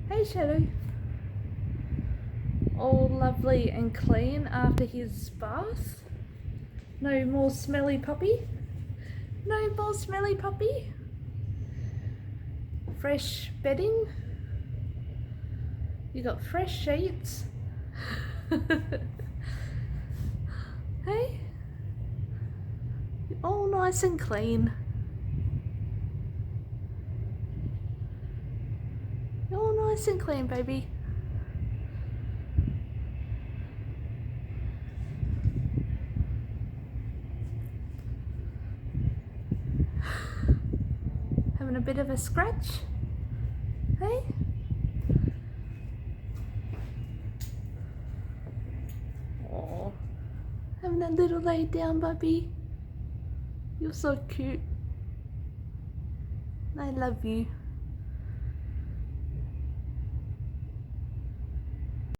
Hey Shadow. All lovely and clean after his bath. No more smelly puppy. No more smelly puppy. Fresh bedding. You got fresh sheets. Hey? You're all nice and clean. You're all nice and clean, baby. Having a bit of a scratch? Hey? Oh, having a little lay down, puppy. You're so cute. I love you.